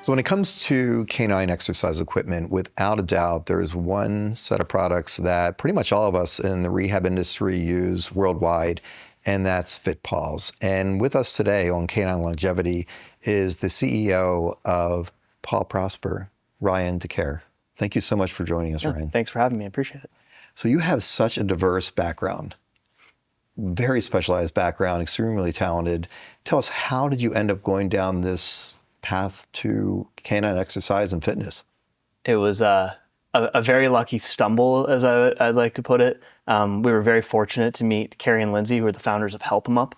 So when it comes to canine exercise equipment, without a doubt, there's one set of products that pretty much all of us in the rehab industry use worldwide, and that's FitPaws. And with us today on Canine Longevity is the CEO of Paw Prosper, Ryan DeCare. Thank you so much for joining us, Ryan. Thanks for having me. I appreciate it. So you have such a diverse background, very specialized background, extremely talented. Tell us, how did you end up going down this path to canine exercise and fitness? It was a very lucky stumble, as I'd like to put it. We were very fortunate to meet Carrie and Lindsay, who are the founders of Help 'em Up,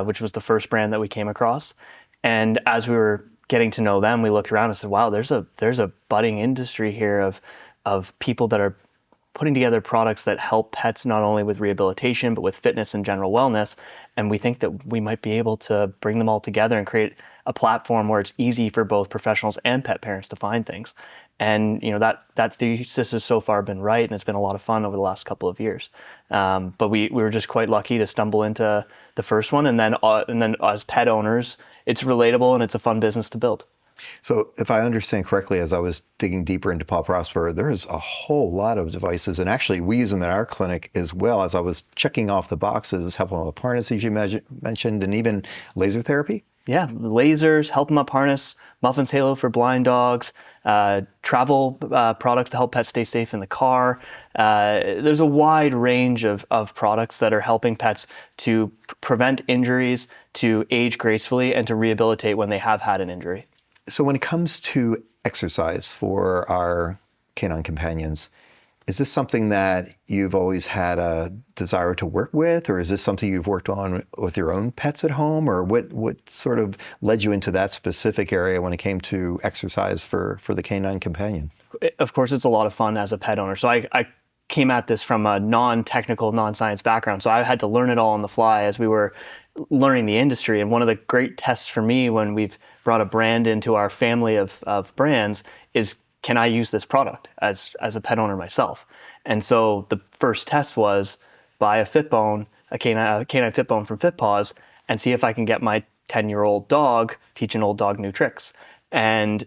which was the first brand that we came across. And as we were getting to know them, we looked around and said, wow, there's a budding industry here of people that are putting together products that help pets not only with rehabilitation, but with fitness and general wellness. And we think that we might be able to bring them all together and create a platform where it's easy for both professionals and pet parents to find things. And that thesis has so far been right, and it's been a lot of fun over the last couple of years. But we were just quite lucky to stumble into the first one, and then as pet owners, it's relatable and it's a fun business to build. So if I understand correctly, as I was digging deeper into Paw Prosper, there's a whole lot of devices, and actually we use them in our clinic as well. As I was checking off the boxes, Help 'em Up harness, as you mentioned, and even laser therapy. Yeah, lasers, Help 'em Up harness, Muffin's Halo for blind dogs, travel products to help pets stay safe in the car. There's a wide range of products that are helping pets to prevent injuries, to age gracefully, and to rehabilitate when they have had an injury. So when it comes to exercise for our canine companions, is this something that you've always had a desire to work with, or is this something you've worked on with your own pets at home, or what sort of led you into that specific area when it came to exercise for the canine companion? Of course, it's a lot of fun as a pet owner. So I came at this from a non-technical, non-science background. So I had to learn it all on the fly as we were learning the industry. And one of the great tests for me when we've brought a brand into our family of brands is, can I use this product as a pet owner myself? And so the first test was buy a Fitbone, a canine Fitbone from FitPaws, and see if I can get my 10-year-old dog, teach an old dog new tricks. And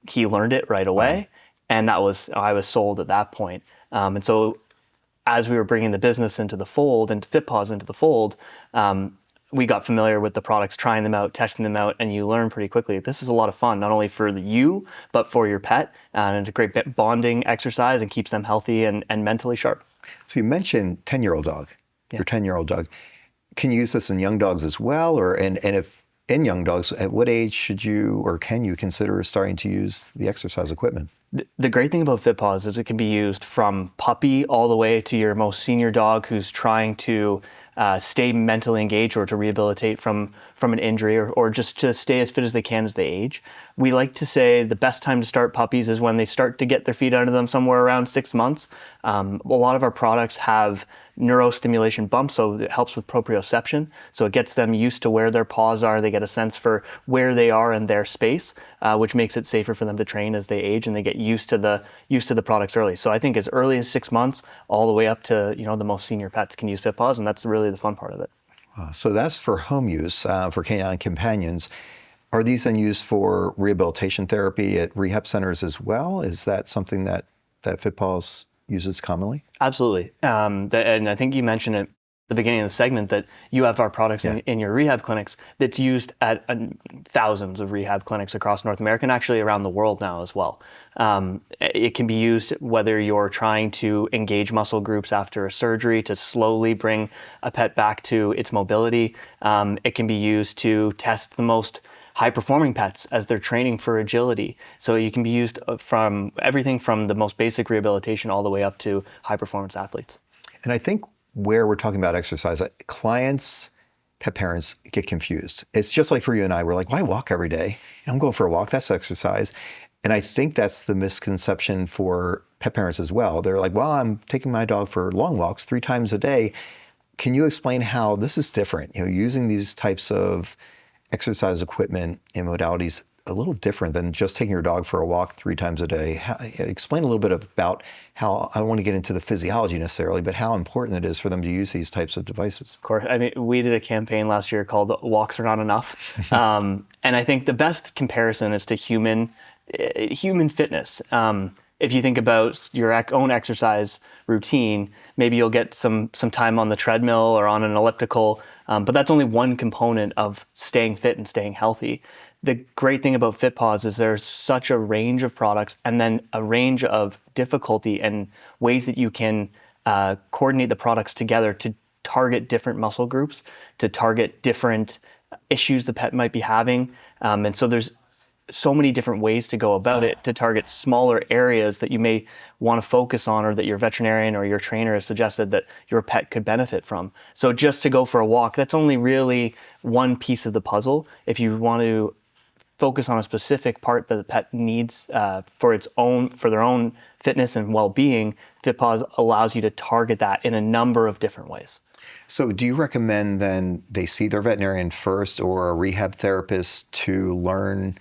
he learned it right away. Wow. And I was sold at that point. And so as we were bringing the business into the fold, and FitPaws into the fold, we got familiar with the products, trying them out, testing them out, and you learn pretty quickly. This is a lot of fun, not only for you, but for your pet. And it's a great bonding exercise and keeps them healthy and mentally sharp. So you mentioned 10-year-old dog, Yeah. Your 10-year-old dog. Can you use this in young dogs as well? And if in young dogs, at what age should you or can you consider starting to use the exercise equipment? The great thing about FitPaws is it can be used from puppy all the way to your most senior dog who's trying to stay mentally engaged or to rehabilitate from an injury or just to stay as fit as they can as they age. We like to say the best time to start puppies is when they start to get their feet under them, somewhere around 6 months. A lot of our products have neurostimulation bumps, so it helps with proprioception. So it gets them used to where their paws are. They get a sense for where they are in their space, which makes it safer for them to train as they age, and they get used to the products early. So I think as early as 6 months, all the way up to the most senior pets can use FitPaws, and that's really the fun part of it. So that's for home use, for canine companions. Are these then used for rehabilitation therapy at rehab centers as well? Is that something that FitPaws uses commonly? Absolutely. And I think you mentioned it at the beginning of the segment that you have our products in your rehab clinics that's used at thousands of rehab clinics across North America and actually around the world now as well. It can be used whether you're trying to engage muscle groups after a surgery to slowly bring a pet back to its mobility. It can be used to test the most high-performing pets as they're training for agility. So you can be used from everything from the most basic rehabilitation all the way up to high-performance athletes. And I think where we're talking about exercise, clients, pet parents get confused. It's just like for you and I, we're like, why walk every day? I'm going for a walk, that's exercise. And I think that's the misconception for pet parents as well. They're like, well, I'm taking my dog for long walks 3 times a day. Can you explain how this is different? Using these types of exercise equipment and modalities a little different than just taking your dog for a walk 3 times a day. Explain a little bit about how, I don't want to get into the physiology necessarily, but how important it is for them to use these types of devices. Of course. I mean, we did a campaign last year called "Walks Are Not Enough," and I think the best comparison is to human fitness. If you think about your own exercise routine, maybe you'll get some time on the treadmill or on an elliptical, but that's only one component of staying fit and staying healthy. The great thing about FitPaws is there's such a range of products and then a range of difficulty and ways that you can coordinate the products together to target different muscle groups, to target different issues the pet might be having. And so there's so many different ways to go about it to target smaller areas that you may want to focus on, or that your veterinarian or your trainer has suggested that your pet could benefit from. So just to go for a walk, that's only really one piece of the puzzle. If you want to focus on a specific part that the pet needs for their own fitness and well-being, FitPaws allows you to target that in a number of different ways. So do you recommend then they see their veterinarian first or a rehab therapist to learn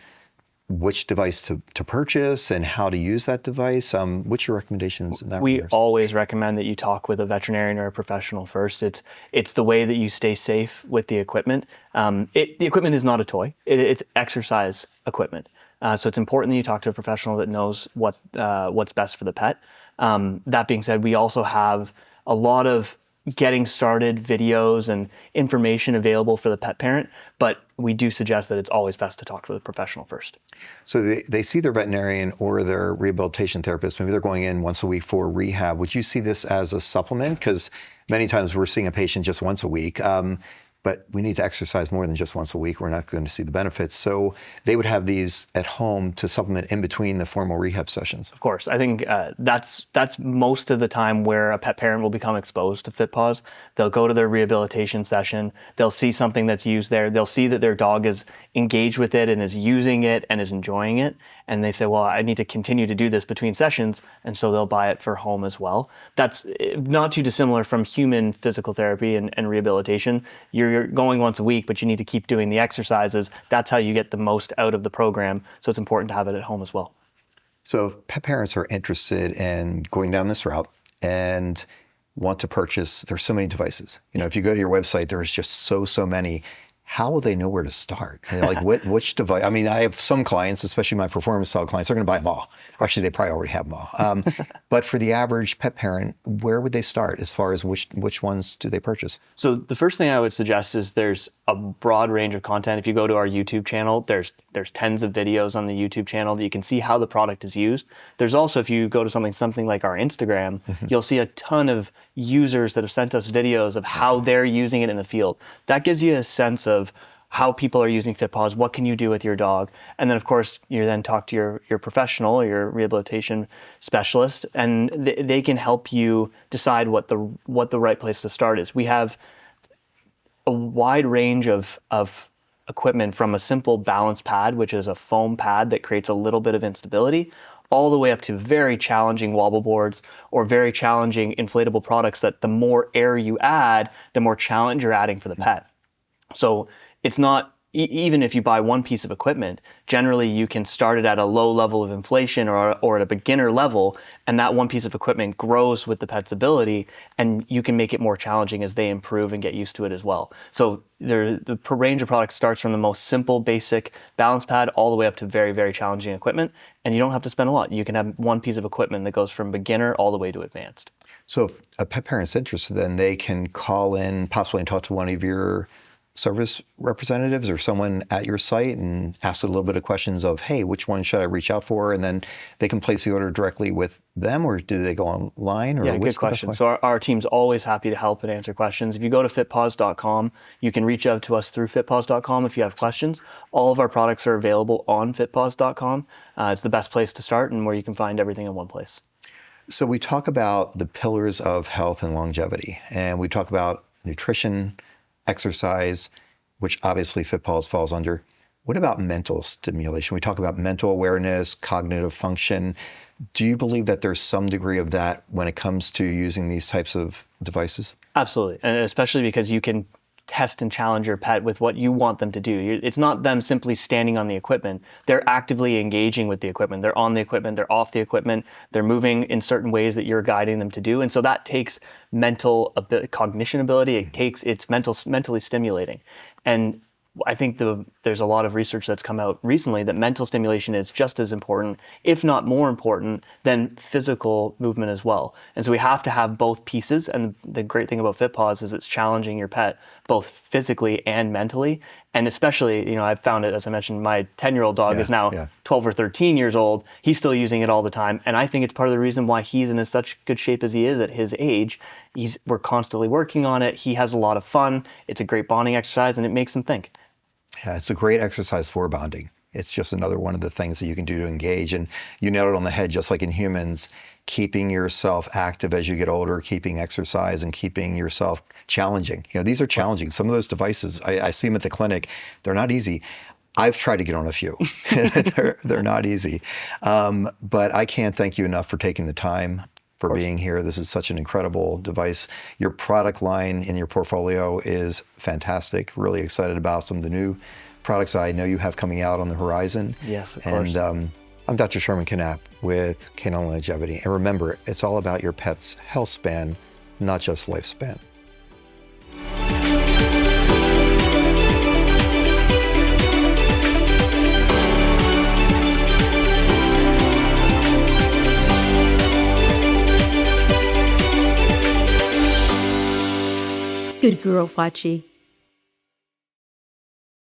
which device to purchase and how to use that device? What's your recommendations in that We regard? always recommend that you talk with a veterinarian or a professional first. It's the way that you stay safe with the equipment. The equipment is not a toy. It's exercise equipment. So it's important that you talk to a professional that knows what's best for the pet. That being said, we also have a lot of getting started videos and information available for the pet parent, but we do suggest that it's always best to talk to a professional first. So they see their veterinarian or their rehabilitation therapist. Maybe they're going in once a week for rehab. Would you see this as a supplement? Because many times we're seeing a patient just once a week, but we need to exercise more than just once a week. We're not going to see the benefits. So they would have these at home to supplement in between the formal rehab sessions. Of course, I think that's most of the time where a pet parent will become exposed to FitPaws. They'll go to their rehabilitation session. They'll see something that's used there. They'll see that their dog is engaged with it and is using it and is enjoying it. And they say, well, I need to continue to do this between sessions. And so they'll buy it for home as well. That's not too dissimilar from human physical therapy and rehabilitation. You're going once a week, but you need to keep doing the exercises. That's how you get the most out of the program. So it's important to have it at home as well. So if pet parents are interested in going down this route and want to purchase, there's so many devices. If you go to your website, there's just so many. How will they know where to start? Like which device? I mean, I have some clients, especially my performance style clients, they're going to buy them all. Actually, they probably already have them all. But for the average pet parent, where would they start as far as which ones do they purchase? So the first thing I would suggest is there's a broad range of content. If you go to our YouTube channel, there's tens of videos on the YouTube channel that you can see how the product is used. There's also, if you go to something like our Instagram, you'll see a ton of users that have sent us videos of how they're using it in the field. That gives you a sense of how people are using FitPaws, what can you do with your dog? And then of course, you then talk to your professional or your rehabilitation specialist, and they can help you decide what the right place to start is. We have a wide range of equipment, from a simple balance pad, which is a foam pad that creates a little bit of instability, all the way up to very challenging wobble boards or very challenging inflatable products that the more air you add, the more challenge you're adding for the pet. So it's not, even if you buy one piece of equipment, generally you can start it at a low level of inflation or at a beginner level, and that one piece of equipment grows with the pet's ability, and you can make it more challenging as they improve and get used to it as well. So the range of products starts from the most simple, basic balance pad all the way up to very, very challenging equipment, and you don't have to spend a lot. You can have one piece of equipment that goes from beginner all the way to advanced. So if a pet parent's interested, then they can call in possibly and talk to one of your service representatives or someone at your site and ask a little bit of questions of, hey, which one should I reach out for? And then they can place the order directly with them, or do they go online? Or yeah, good question. So our team's always happy to help and answer questions. If you go to fitpaws.com, you can reach out to us through fitpaws.com if you have questions. All of our products are available on fitpaws.com. It's the best place to start and where you can find everything in one place. So we talk about the pillars of health and longevity, and we talk about nutrition, exercise, which obviously FitPaws falls under. What about mental stimulation? We talk about mental awareness, cognitive function. Do you believe that there's some degree of that when it comes to using these types of devices? Absolutely, and especially because you can test and challenge your pet with what you want them to do. It's not them simply standing on the equipment. They're actively engaging with the equipment. They're on the equipment, they're off the equipment, they're moving in certain ways that you're guiding them to do. And so that takes cognition ability. It's mentally stimulating. And I think there's a lot of research that's come out recently that mental stimulation is just as important, if not more important, than physical movement as well. And so we have to have both pieces. And the great thing about FitPaws is it's challenging your pet both physically and mentally. And especially, I've found it, as I mentioned, my 10-year-old dog is now 12 or 13 years old. He's still using it all the time. And I think it's part of the reason why he's in such good shape as he is at his age. We're constantly working on it. He has a lot of fun. It's a great bonding exercise, and it makes him think. Yeah, it's a great exercise for bonding. It's just another one of the things that you can do to engage. And you nailed it on the head, just like in humans, keeping yourself active as you get older, keeping exercise and keeping yourself challenging. These are challenging. Some of those devices, I see them at the clinic, they're not easy. I've tried to get on a few. They're not easy. But I can't thank you enough for taking the time, for being here. This is such an incredible device. Your product line in your portfolio is fantastic. Really excited about some of the new products I know you have coming out on the horizon. Yes, of course. And I'm Dr. Sherman Canapp with Canine Longevity. And remember, it's all about your pet's health span, not just lifespan. Good girl, Fachi.